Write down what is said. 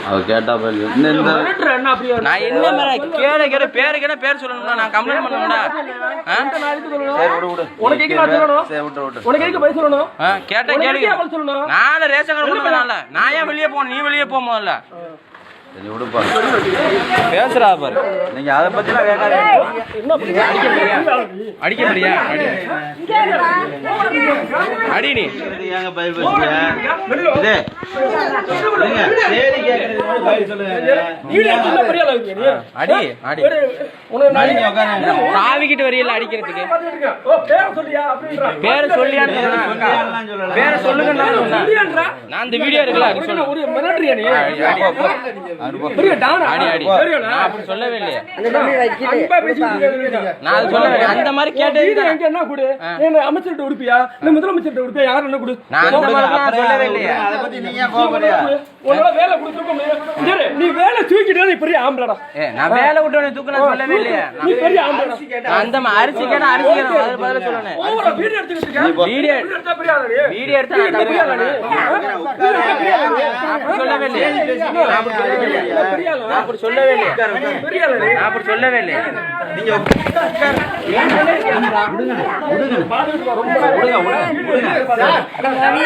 அவ கேட்டா நான் என்ன மாதிரி பேர் சொல்லணும்னா நான் கம்ப்ளைண்ட் பண்ணணும்டா. கேட்டா கேள்வி நான் ரேஷன் கார்டு கொடுக்கல. நான் ஏன் வெளியே போகணும்? நீ வெளியே போக முதல்ல பேசுறா பாரு. நீங்க அதை பத்திலாம் அடிக்க அடி நீ ஏங்க பயிர் சாவிக்கிட்டு வரையில அடிக்கிறதுக்கு பேரை சொல்லியா பேரை சொல்லுங்க. நான் இந்த வீடியோ இருக்குல்ல சொல்லவே இல்லையா? நான் சொல்லவே அந்த மாதிரி கேட்டது என்ன கொடு அமைச்சர்கிட்ட உடுப்பியா இல்ல முதலமைச்சர்கிட்ட உடுப்பியா யார் என்ன கொடு நான் சொல்லவே இல்லையா? அதை பத்தி நீங்க கோபப்படியா? உன்னால வேலை கொடுத்துக்க முடியாது. நீ வேலை தூக்கிட்டே நீ பெரிய ஆம்பளடா. நான் வேலை விட்டவனே தூக்குன சொல்லவே இல்லையா? நீ பெரிய ஆம்பளடா. அந்த அரிசி கேட்டா அரிசி கேட்டா அது பதில சொல்லணும். ஓவரா வீடியோ எடுத்துக்கிட்டு வீடியோ எடுத்தா பெரிய ஆளு. வீடியோ எடுத்தா நான் பெரிய ஆளு. சொல்லவே இல்லையா? பெரிய ஆளு. நான் அப்படி சொல்லவே இல்லையா? பெரிய ஆளு. நான் அப்படி சொல்லவே இல்லையா? நீங்க விடுங்க விடுங்க விடுங்க.